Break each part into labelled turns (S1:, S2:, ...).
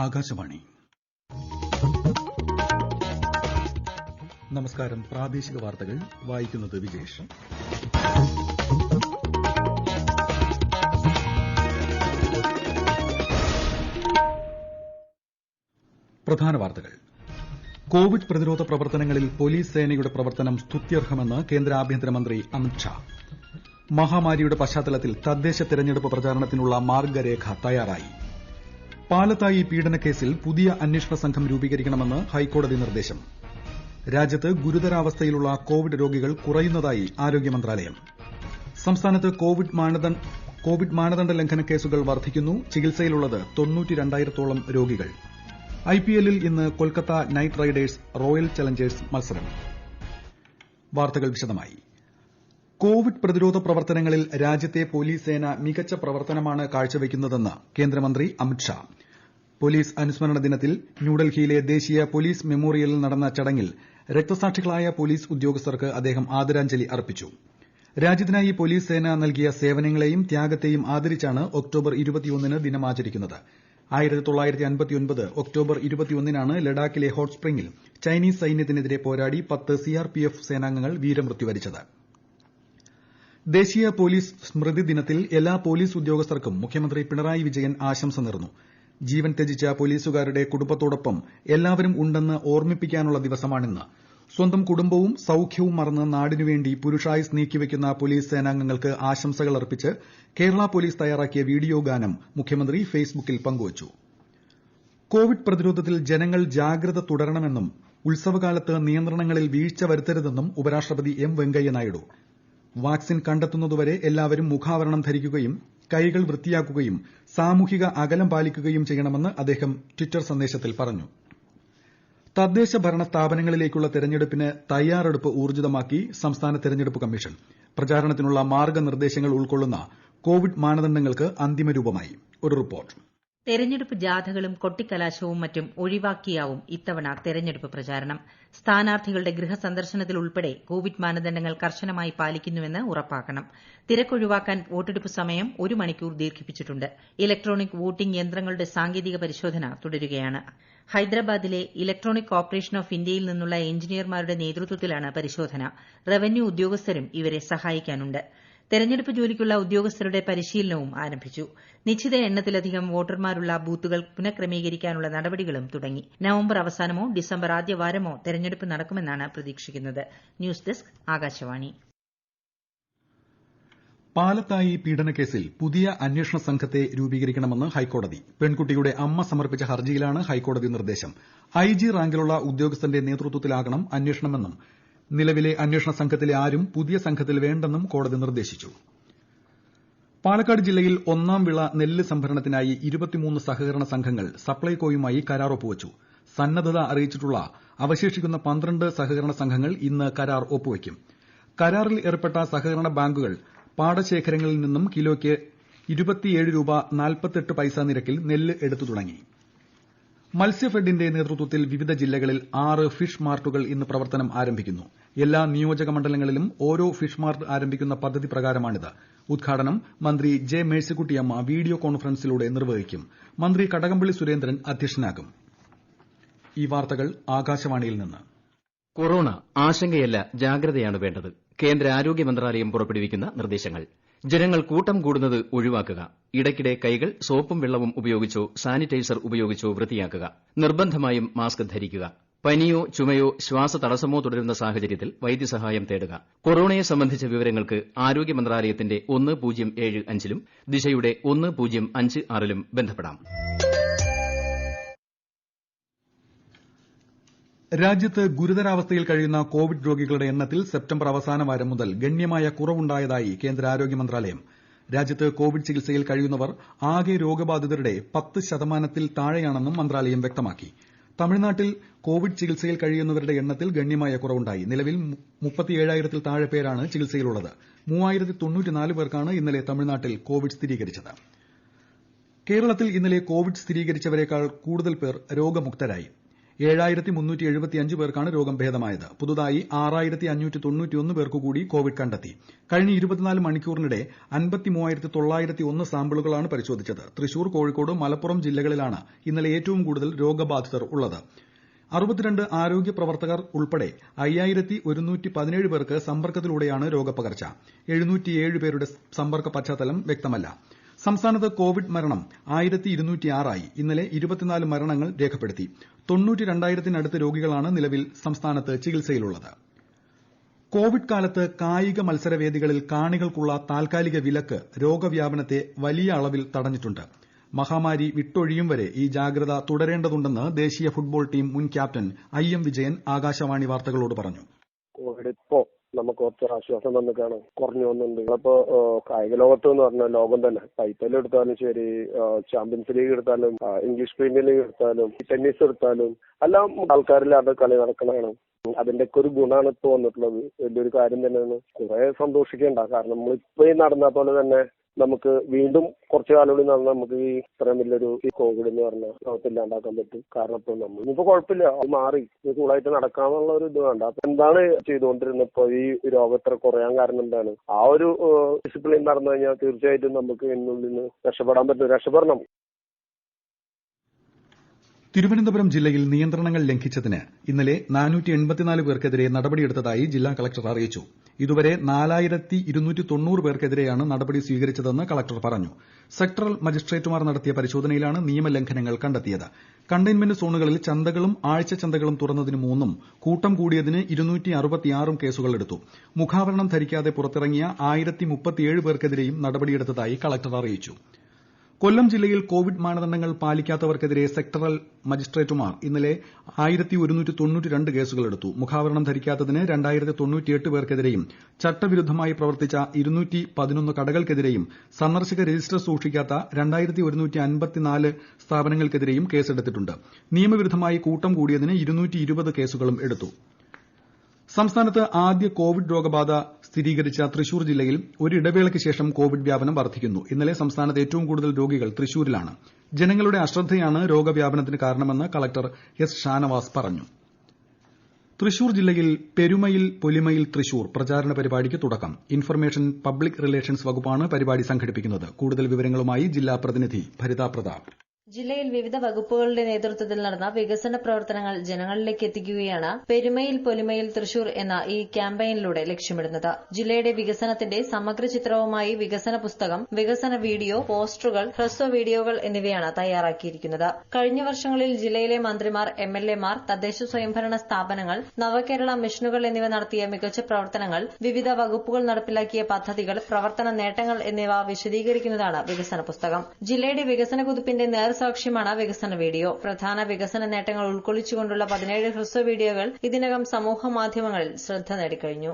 S1: ആകാശവാണി. നമസ്കാരം. പ്രാദേശിക വാർത്തകൾ വായിക്കുന്നത് വിജേഷ്. പ്രധാന വാർത്തകൾ. കോവിഡ് പ്രതിരോധ പ്രവർത്തനങ്ങളിൽ പോലീസ് സേനയുടെ പ്രവർത്തനം സ്തുത്യർഹമെന്ന് കേന്ദ്ര ആഭ്യന്തരമന്ത്രി അമിത് ഷാ. മഹാമാരിയുടെ പശ്ചാത്തലത്തിൽ തദ്ദേശ തെരഞ്ഞെടുപ്പ് പ്രചാരണത്തിനുള്ള മാർഗ്ഗരേഖ തയ്യാറായി. പാലത്തായി പീഡനക്കേസിൽ പുതിയ അന്വേഷണ സംഘം രൂപീകരിക്കണമെന്ന് ഹൈക്കോടതി നിർദ്ദേശം. രാജ്യത്ത് ഗുരുതരാവസ്ഥയിലുള്ള കോവിഡ് രോഗികൾ കുറയുന്നതായി ആരോഗ്യ മന്ത്രാലയം. സംസ്ഥാനത്ത് കോവിഡ് മാനദണ്ഡ ലംഘന കേസുകൾ വർദ്ധിക്കുന്നു. ചികിത്സയിലുള്ളത് 92,000-ഓളം രോഗികൾ. ഐപിഎല്ലിൽ ഇന്ന് Kolkata night Riders royal Challengers മത്സരം. വാർത്തകൾ വിശദമായി. കോവിഡ് പ്രതിരോധ പ്രവർത്തനങ്ങളിൽ രാജ്യത്തെ പോലീസ് സേന മികച്ച പ്രവർത്തനമാണ് കാഴ്ചവയ്ക്കുന്നതെന്ന് കേന്ദ്രമന്ത്രി അമിത് ഷാ. പോലീസ് അനുസ്മരണ ദിനത്തിൽ ന്യൂഡൽഹിയിലെ ദേശീയ പോലീസ് മെമ്മോറിയലിൽ നടന്ന ചടങ്ങിൽ രക്തസാക്ഷികളായ പോലീസ് ഉദ്യോഗസ്ഥർക്ക് അദ്ദേഹം ആദരാഞ്ജലി അർപ്പിച്ചു. രാജ്യത്തിനായി പോലീസ് സേന നൽകിയ സേവനങ്ങളെയും ത്യാഗത്തെയും ആദരിച്ചാണ് ഒക്ടോബർ 21-ന് ദിനം ആചരിക്കുന്നത്. 1959 ഒക്ടോബർ 21-നാണ് ലഡാക്കിലെ ഹോട്ട് സ്പ്രിംഗിൽ ചൈനീസ് സൈന്യത്തിനെതിരെ പോരാടി 10 സിആർപിഎഫ് സേനാംഗങ്ങൾ വീരമൃത്യു വരിച്ചത്. ദേശീയ പോലീസ് സ്മൃതി ദിനത്തിൽ എല്ലാ പോലീസ് ഉദ്യോഗസ്ഥർക്കും മുഖ്യമന്ത്രി പിണറായി വിജയൻ ആശംസ നേർന്നു. ജീവൻ ത്യജിച്ച പോലീസുകാരുടെ കുടുംബത്തോടൊപ്പം എല്ലാവരും ഉണ്ടെന്ന് ഓർമ്മിപ്പിക്കാനുള്ള ദിവസമാണിന്ന്. സ്വന്തം കുടുംബവും സൌഖ്യവും മറന്ന് നാടിനുവേണ്ടി പുരുഷായുസ് നീക്കിവയ്ക്കുന്ന പോലീസ് സേനാംഗങ്ങൾക്ക് ആശംസകൾ അർപ്പിച്ച് കേരള പോലീസ് തയ്യാറാക്കിയ വീഡിയോ ഗാനം മുഖ്യമന്ത്രി ഫേസ്ബുക്കിൽ പങ്കുവച്ചു. കോവിഡ് പ്രതിരോധത്തിൽ ജനങ്ങൾ ജാഗ്രത തുടരണമെന്നും ഉത്സവകാലത്ത് നിയന്ത്രണങ്ങളിൽ വീഴ്ച വരുത്തരുതെന്നും ഉപരാഷ്ട്രപതി എം വെങ്കയ്യനായിഡു. വാക്സിൻ കണ്ടെത്തുന്നതുവരെ എല്ലാവരും മുഖാവരണം ധരിക്കുകയും കൈകൾ വൃത്തിയാക്കുകയും സാമൂഹിക അകലം പാലിക്കുകയും ചെയ്യണമെന്ന് അദ്ദേഹം ട്വിറ്റർ സന്ദേശത്തിൽ പറഞ്ഞു. തദ്ദേശ ഭരണ സ്ഥാപനങ്ങളിലേക്കുള്ള തെരഞ്ഞെടുപ്പിന് തയ്യാറെടുപ്പ് ഊർജിതമാക്കി സംസ്ഥാന തെരഞ്ഞെടുപ്പ് കമ്മീഷൻ. പ്രചാരണത്തിനുള്ള മാർഗ്ഗനിർദ്ദേശങ്ങൾ ഉൾക്കൊള്ളുന്ന കോവിഡ് മാനദണ്ഡങ്ങൾക്ക് അന്തിമരൂപമായി. ഒരു റിപ്പോർട്ട്.
S2: തെരഞ്ഞെടുപ്പ് ജാഥകളും കൊട്ടിക്കലാശവും മറ്റും ഒഴിവാക്കിയാവും ഇത്തവണ തെരഞ്ഞെടുപ്പ് പ്രചാരണം. സ്ഥാനാർത്ഥികളുടെ ഗൃഹസന്ദർശനത്തിൽ ഉൾപ്പെടെ കോവിഡ് മാനദണ്ഡങ്ങൾ കർശനമായി പാലിക്കുന്നുവെന്ന് ഉറപ്പാക്കണം. തിരക്കൊഴിവാക്കാൻ വോട്ടെടുപ്പ് സമയം 1 മണിക്കൂർ ദീർഘിപ്പിച്ചിട്ടുണ്ട്. ഇലക്ട്രോണിക് വോട്ടിംഗ് യന്ത്രങ്ങളുടെ സാങ്കേതിക പരിശോധന തുടരുകയാണ്. ഹൈദരാബാദിലെ ഇലക്ട്രോണിക് കോർപ്പറേഷൻ ഓഫ് ഇന്ത്യയിൽ നിന്നുള്ള എഞ്ചിനീയർമാരുടെ നേതൃത്വത്തിലാണ് പരിശോധന. റവന്യൂ ഉദ്യോഗസ്ഥരും ഇവരെ സഹായിക്കാനുണ്ട്. തെരഞ്ഞെടുപ്പ് ജോലിക്കുള്ള ഉദ്യോഗസ്ഥരുടെ പരിശീലനവും ആരംഭിച്ചു. നിശ്ചിത എണ്ണത്തിലധികം വോട്ടർമാരുള്ള ബൂത്തുകൾ പുനഃക്രമീകരിക്കാനുള്ള നടപടികളും തുടങ്ങി. നവംബർ അവസാനമോ ഡിസംബർ ആദ്യവാരമോ തെരഞ്ഞെടുപ്പ് നടക്കുമെന്നാണ് പ്രതീക്ഷിക്കുന്നത്. News desk Akashvani.
S1: പാലത്തായി പീഡനക്കേസിൽ പുതിയ അന്വേഷണ സംഘത്തെ രൂപീകരിക്കണമെന്ന് ഹൈക്കോടതി. പെൺകുട്ടിയുടെ അമ്മ സമർപ്പിച്ച ഹർജിയിലാണ് ഹൈക്കോടതി നിർദ്ദേശം. ഐജി റാങ്കിലുള്ള ഉദ്യോഗസ്ഥന്റെ നേതൃത്വത്തിലാകണം അന്വേഷണമെന്നും നിലവിലെ അന്വേഷണ സംഘത്തിലെ ആരും പുതിയ സംഘത്തിൽ വേണ്ടെന്നും കോടതി നിർദ്ദേശിച്ചു. പാലക്കാട് ജില്ലയിൽ ഒന്നാം വിള നെല്ല് സംഭരണത്തിനായി 23 സഹകരണ സംഘങ്ങൾ സപ്ലൈകോയുമായി കരാർ ഒപ്പുവച്ചു. സന്നദ്ധത അറിയിച്ചിട്ടുള്ള അവശേഷിക്കുന്ന 12 സഹകരണ സംഘങ്ങൾ ഇന്ന് കരാർ ഒപ്പുവയ്ക്കും. കരാറിൽ ഏർപ്പെട്ട സഹകരണ ബാങ്കുകൾ പാടശേഖരങ്ങളിൽ നിന്നും കിലോയ്ക്ക് 27 രൂപ 48 പൈസ നിരക്കിൽ നെല്ല് എടുത്തു തുടങ്ങി. മത്സ്യഫെഡിന്റെ നേതൃത്വത്തിൽ വിവിധ ജില്ലകളിൽ 6 ഫിഷ് മാർട്ടുകൾ ഇന്ന് പ്രവർത്തനം ആരംഭിക്കുന്നു. എല്ലാ നിയോജക മണ്ഡലങ്ങളിലും ഓരോ ഫിഷ് മാർട്ട് ആരംഭിക്കുന്ന പദ്ധതി പ്രകാരമാണിത്. ഉദ്ഘാടനം മന്ത്രി ജെ മേഴ്സിക്കുട്ടിയമ്മ വീഡിയോ കോൺഫറൻസിലൂടെ നിർവഹിക്കും. മന്ത്രി കടകംപള്ളി സുരേന്ദ്രൻ അധ്യക്ഷനാകും. ഈ വാർത്തകൾ ആകാശവാണിയിൽ നിന്ന്.
S3: കൊറോണ ആശങ്കയല്ല, ജാഗ്രതയാണ് വേണ്ടത്. കേന്ദ്ര ആരോഗ്യ മന്ത്രാലയം പുറപ്പെടുവിക്കുന്ന നിർദ്ദേശങ്ങൾ. ജനങ്ങൾ കൂട്ടം കൂടുന്നത് ഒഴിവാക്കുക. ഇടയ്ക്കിടെ കൈകൾ സോപ്പും വെള്ളവും ഉപയോഗിച്ചോ സാനിറ്റൈസർ ഉപയോഗിച്ചോ വൃത്തിയാക്കുക. നിർബന്ധമായും മാസ്ക് ധരിക്കുക. പനിയോ ചുമയോ ശ്വാസതടസ്സമോ തുടരുന്ന സാഹചര്യത്തിൽ വൈദ്യസഹായം തേടുക. കൊറോണയെ സംബന്ധിച്ച വിവരങ്ങൾക്ക് ആരോഗ്യ മന്ത്രാലയത്തിന്റെ 1075-ലും ദിശയുടെ 1056-ലും ബന്ധപ്പെടാം.
S1: രാജ്യത്ത് ഗുരുതരാവസ്ഥയിൽ കഴിയുന്ന കോവിഡ് രോഗികളുടെ എണ്ണത്തിൽ സെപ്റ്റംബർ അവസാന വാരം മുതൽ ഗണ്യമായ കുറവുണ്ടായതായി കേന്ദ്ര ആരോഗ്യ മന്ത്രാലയം. രാജ്യത്ത് കോവിഡ് ചികിത്സയിൽ കഴിയുന്നവർ ആകെ രോഗബാധിതരുടെ 10% താഴെയാണെന്നും മന്ത്രാലയം വ്യക്തമാക്കി. തമിഴ്നാട്ടിൽ കോവിഡ് ചികിത്സയിൽ കഴിയുന്നവരുടെ എണ്ണത്തിൽ ഗണ്യമായ കുറവുണ്ടായി. നിലവിൽ 37,000-ൽ താഴെ പേരാണ് ചികിത്സയിലുള്ളത്. 3,094 പേർക്കാണ് ഇന്നലെ തമിഴ്നാട്ടിൽ കോവിഡ് സ്ഥിരീകരിച്ചത്. കേരളത്തിൽ ഇന്നലെ കോവിഡ് സ്ഥിരീകരിച്ചവരെക്കാൾ കൂടുതൽ പേർ രോഗമുക്തരായി. 7375 പേർക്കാണ് രോഗം ഭേദമായത്. പുതുതായി 6591 പേർക്കുകൂടി കോവിഡ് കണ്ടെത്തി. കഴിഞ്ഞ 24 മണിക്കൂറിനിടെ 53,901 സാമ്പിളുകളാണ് പരിശോധിച്ചത്. തൃശൂർ, കോഴിക്കോട്, മലപ്പുറം ജില്ലകളിലാണ് ഇന്നലെ ഏറ്റവും കൂടുതൽ രോഗബാധിതർ ഉള്ളത്. 62 ആരോഗ്യ പ്രവർത്തകർ ഉൾപ്പെടെ 5117 പേർക്ക് സമ്പർക്കത്തിലൂടെയാണ് രോഗപകർച്ച. 707 പേരുടെ സമ്പർക്ക പശ്ചാത്തലം വ്യക്തമല്ല. സംസ്ഥാനത്ത് കോവിഡ് മരണം 1206 ആയി. ഇന്നലെ 24 മരണങ്ങൾ രേഖപ്പെടുത്തി. 92,000-നടുത്ത് രോഗികളാണ് നിലവിൽ സംസ്ഥാനത്ത് ചികിത്സയിലുള്ളത്. കോവിഡ് കാലത്ത് കായിക മത്സരവേദികളിൽ കാണികൾക്കുള്ള താൽക്കാലിക വിലക്ക് രോഗവ്യാപനത്തെ വലിയ അളവിൽ തടഞ്ഞിട്ടുണ്ട്. മഹാമാരി വിട്ടൊഴിയും വരെ ഈ ജാഗ്രത തുടരേണ്ടതുണ്ടെന്ന് ദേശീയ ഫുട്ബോൾ ടീം മുൻ ക്യാപ്റ്റൻ IM വിജയൻ ആകാശവാണി വാർത്തകളോട് പറഞ്ഞു.
S4: കോവിഡ് ഇപ്പോ നമുക്ക് കുറച്ച് ആശ്വാസം തന്നിട്ടാണ് കുറഞ്ഞു വന്നിട്ടുണ്ട്. അപ്പോ കായിക ലോകത്ത് എന്ന് പറഞ്ഞാൽ ലോകം തന്നെ IPL എടുത്താലും ശരി, ചാമ്പ്യൻസ് ലീഗ് എടുത്താലും, ഇംഗ്ലീഷ് പ്രീമിയർ ലീഗ് എടുത്താലും, ടെന്നീസ് എടുത്താലും എല്ലാം ആൾക്കാരില്ലാതെ കളി നടക്കണതാണ്. അതിന്റെ ഒക്കെ ഒരു ഗുണമാണ് ഇപ്പൊ വന്നിട്ടുള്ളത്. വലിയൊരു കാര്യം തന്നെയാണ്. കുറെ സന്തോഷിക്കേണ്ട. കാരണം നമ്മളിപ്പോ ഈ നടന്ന പോലെ തന്നെ നമുക്ക് വീണ്ടും കുറച്ചു കാലം കൂടി നടന്നാൽ നമുക്ക് ഈ ഇത്രയും വലിയൊരു ഈ കോവിഡ് എന്ന് പറഞ്ഞാൽ നമുക്ക് ഇല്ലാണ്ടാക്കാൻ പറ്റും. കാരണം ഇപ്പൊ നമ്മൾ ഇനിയിപ്പോ കുഴപ്പമില്ല, അത് മാറി കൂളായിട്ട് നടക്കാന്നുള്ള ഒരു ഇത് വേണ്ട. അപ്പൊ എന്താണ് ചെയ്തുകൊണ്ടിരുന്നത് ഇപ്പൊ ഈ രോഗം ഇത്ര കുറയാൻ കാരണം എന്താണ്? ആ ഒരു ഡിസിപ്ലിൻ നടന്നു കഴിഞ്ഞാൽ തീർച്ചയായിട്ടും നമുക്ക് എന്നുള്ളിൽ നിന്ന് രക്ഷപ്പെടാൻ പറ്റും. രക്ഷപ്പെടണം.
S1: തിരുവനന്തപുരം ജില്ലയിൽ നിയന്ത്രണങ്ങൾ ലംഘിച്ചതിന് ഇന്നലെ 484 പേർക്കെതിരെ നടപടിയെടുത്തതായി ജില്ലാ കളക്ടർ അറിയിച്ചു. ഇതുവരെ 4290 പേർക്കെതിരെയാണ് നടപടി സ്വീകരിച്ചതെന്ന് കളക്ടർ പറഞ്ഞു. സെക്ടറൽ മജിസ്ട്രേറ്റുമാർ നടത്തിയ പരിശോധനയിലാണ് നിയമലംഘനങ്ങൾ കണ്ടെത്തിയത്. കണ്ടെയ്ൻമെന്റ് സോണുകളിൽ ചന്തകളും ആഴ്ചച്ചന്തകളും തുറന്നതിന് 3 കൂട്ടം കൂടിയതിന് 266 കേസുകൾ എടുത്തു. മുഖാവരണം ധരിക്കാതെ പുറത്തിറങ്ങിയ 1037 പേർക്കെതിരെയും നടപടിയെടുത്തതായി കളക്ടർ അറിയിച്ചു. കൊല്ലം ജില്ലയിൽ കോവിഡ് മാനദണ്ഡങ്ങൾ പാലിക്കാത്തവർക്കെതിരെ സെക്ടറൽ മജിസ്ട്രേറ്റുമാർ ഇന്നലെ 1192 കേസുകൾ എടുത്തു. മുഖാവരണം ധരിക്കാത്തതിന് 2098 പേർക്കെതിരെയും ചട്ടവിരുദ്ധമായി പ്രവർത്തിച്ച 211 കടകൾക്കെതിരെയും സന്ദർശക രജിസ്റ്റർ സൂക്ഷിക്കാത്ത 2154 സ്ഥാപനങ്ങൾക്കെതിരെയും കേസെടുത്തിട്ടുണ്ട്. നിയമവിരുദ്ധമായി കൂട്ടം കൂടിയതിന് 220 കേസുകളും എടുത്തു. സംസ്ഥാനത്ത് ആദ്യ കോവിഡ് രോഗബാധ സ്ഥിരീകരിച്ച തൃശൂർ ജില്ലയിൽ ഒരിടവേളയ്ക്ക് ശേഷം കോവിഡ് വ്യാപനം വർദ്ധിക്കുന്നു. ഇന്നലെ സംസ്ഥാനത്ത് ഏറ്റവും കൂടുതൽ രോഗികൾ തൃശൂരിലാണ്. ജനങ്ങളുടെ അശ്രദ്ധയാണ് രോഗവ്യാപനത്തിന് കാരണമെന്ന് കളക്ടർ S. ഷാനവാസ് പറഞ്ഞു. തൃശൂർ ജില്ലയിൽ പെരുമയിൽ പൊലിമയിൽ തൃശൂർ പ്രചാരണ പരിപാടിക്ക് തുടക്കം. ഇൻഫർമേഷൻ പബ്ലിക് റിലേഷൻസ് വകുപ്പാണ് പരിപാടി സംഘടിപ്പിക്കുന്നത്. കൂടുതൽ വിവരങ്ങളുമായി ജില്ലാ പ്രതിനിധി ഭരിത പ്രതാപ്.
S5: ജില്ലയിൽ വിവിധ വകുപ്പുകളുടെ നേതൃത്വത്തിൽ നടന്ന വികസന പ്രവർത്തനങ്ങൾ ജനങ്ങളിലേക്ക് എത്തിക്കുകയാണ് പെരുമയിൽ പൊലിമയിൽ തൃശൂർ എന്ന ഈ ക്യാമ്പയിനിലൂടെ ലക്ഷ്യമിടുന്നത്. ജില്ലയുടെ വികസനത്തിന്റെ സമഗ്ര ചിത്രവുമായി വികസന പുസ്തകം, വികസന വീഡിയോ, പോസ്റ്ററുകൾ, ഹ്രസ്വ വീഡിയോകൾ എന്നിവയാണ് തയ്യാറാക്കിയിരിക്കുന്നത്. കഴിഞ്ഞ വർഷങ്ങളിൽ ജില്ലയിലെ മന്ത്രിമാർ, MLAമാർ, തദ്ദേശ സ്വയംഭരണ സ്ഥാപനങ്ങൾ, നവകേരള മിഷനുകൾ എന്നിവ നടത്തിയ മികച്ച പ്രവർത്തനങ്ങൾ, വിവിധ വകുപ്പുകൾ നടപ്പിലാക്കിയ പദ്ധതികൾ, പ്രവർത്തന നേട്ടങ്ങൾ എന്നിവ വിശദീകരിക്കുന്നതാണ് വികസന പുസ്തകം. ജില്ലയുടെ വികസന കുതിപ്പിന്റെ സാക്ഷ്യമാണ് വികസന വീഡിയോ. പ്രധാന വികസന നേട്ടങ്ങൾ ഉൾക്കൊള്ളിച്ചുകൊണ്ടുള്ള 17 ഹ്രസ്വ വീഡിയോകൾ ഇതിനകം സമൂഹ മാധ്യമങ്ങളിൽ ശ്രദ്ധ നേടിക്കഴിഞ്ഞു.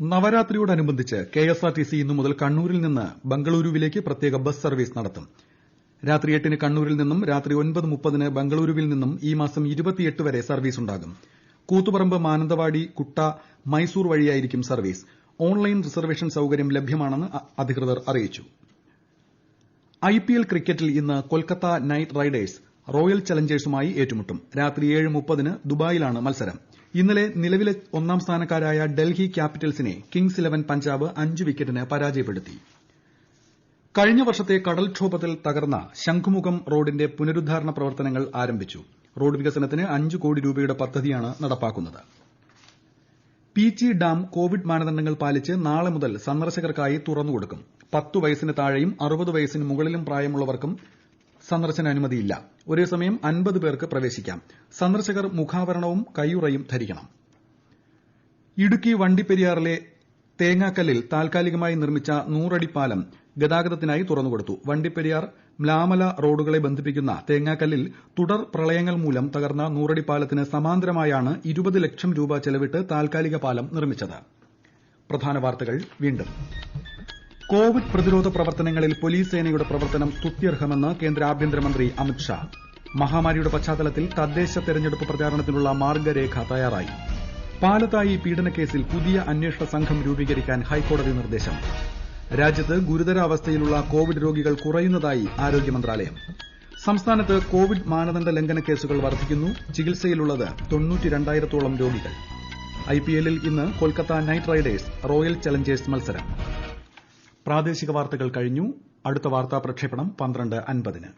S1: നവരാത്രിയോടനുബന്ധിച്ച് KSRTC ഇന്നു മുതൽ കണ്ണൂരിൽ നിന്ന് ബംഗളൂരുവിലേക്ക് പ്രത്യേക ബസ് സർവീസ് നടത്തും. രാത്രി 8-ന് കണ്ണൂരിൽ നിന്നും രാത്രി 9:30-ന് ബംഗളൂരുവിൽ നിന്നും ഈ മാസം 28 വരെ സർവീസ് ഉണ്ടാകും. കൂത്തുപറമ്പ്, മാനന്തവാടി, കുട്ട, മൈസൂർ വഴിയായിരിക്കും സർവീസ്. ഓൺലൈൻ റിസർവേഷൻ സൌകര്യം ലഭ്യമാണെന്ന് അധികൃതർ അറിയിച്ചു. IPL ക്രിക്കറ്റിൽ ഇന്ന് കൊൽക്കത്ത നൈറ്റ് റൈഡേഴ്സ് റോയൽ ചലഞ്ചേഴ്സുമായി ഏറ്റുമുട്ടും. രാത്രി 7:30-ന് ദുബായിലാണ് മത്സരം. ഇന്നലെ നിലവിലെ ഒന്നാം സ്ഥാനക്കാരായ ഡൽഹി ക്യാപിറ്റൽസിനെ കിങ്സ് 11 പഞ്ചാബ് 5 വിക്കറ്റിന് പരാജയപ്പെടുത്തി. കഴിഞ്ഞ വർഷത്തെ കടൽക്ഷോഭത്തിൽ തകർന്ന ശംഖുമുഖം റോഡിന്റെ പുനരുദ്ധാരണ പ്രവർത്തനങ്ങൾ ആരംഭിച്ചു. റോഡ് വികസനത്തിന് 5 കോടി രൂപയുടെ പദ്ധതിയാണ് നടപ്പാക്കുന്നത്. പീച്ചി ഡാം കോവിഡ് മാനദണ്ഡങ്ങൾ പാലിച്ച് നാളെ മുതൽ സന്ദർശകർക്കായി തുറന്നുകൊടുക്കും. 10 വയസ്സിന് താഴെയും 60 വയസ്സിന് മുകളിലും പ്രായമുള്ളവർക്കും സന്ദർശനാനുമതിയില്ല. ഒരേസമയം 50 പേർക്ക് പ്രവേശിക്കാം. സന്ദർശകർ മുഖാവരണവും കൈയുറയും ധരിക്കണം. ഇടുക്കി വണ്ടിപ്പെരിയാറിലെ തേങ്ങാക്കല്ലിൽ താൽക്കാലികമായി നിർമ്മിച്ച 100 അടി പാലം ഗതാഗതത്തിനായി തുറന്നുകൊടുത്തു. വണ്ടിപ്പെരിയാർ മ്ലാമല റോഡുകളെ ബന്ധിപ്പിക്കുന്ന തേങ്ങാക്കല്ലിൽ തുടർ പ്രളയങ്ങൾ മൂലം തകർന്ന 100 അടി പാലത്തിന് സമാന്തരമായാണ് 20 ലക്ഷം രൂപ ചെലവിട്ട് താൽക്കാലിക പാലം നിർമ്മിച്ചത്. പ്രധാന വാർത്തകൾ വീണ്ടും. കോവിഡ് പ്രതിരോധ പ്രവർത്തനങ്ങളിൽ പോലീസ് സേനയുടെ പ്രവർത്തനം സ്തുത്യർഹമെന്ന് കേന്ദ്ര ആഭ്യന്തരമന്ത്രി അമിത്ഷാ. മഹാമാരിയുടെ പശ്ചാത്തലത്തിൽ തദ്ദേശ തെരഞ്ഞെടുപ്പ് പ്രചാരണത്തിനുള്ള മാർഗ്ഗരേഖ തയ്യാറായി. പാലത്തായി പീഡനക്കേസിൽ പുതിയ അന്വേഷണ സംഘം രൂപീകരിക്കാൻ ഹൈക്കോടതി നിർദ്ദേശം. രാജ്യത്ത് ഗുരുതരാവസ്ഥയിലുള്ള കോവിഡ് രോഗികൾ കുറയുന്നതായി ആരോഗ്യ മന്ത്രാലയം. സംസ്ഥാനത്ത് കോവിഡ് മാനദണ്ഡ ലംഘന കേസുകൾ വർദ്ധിക്കുന്നു. ചികിത്സയിലുള്ളത് 92,000-ഓളം രോഗികൾ. ഐപിഎല്ലിൽ ഇന്ന് Kolkata night Riders royal Challengers മത്സരം. പ്രാദേശിക വാർത്തകൾ കഴിഞ്ഞു. അടുത്ത വാർത്താ പ്രക്ഷേപണം 12:50-ന്.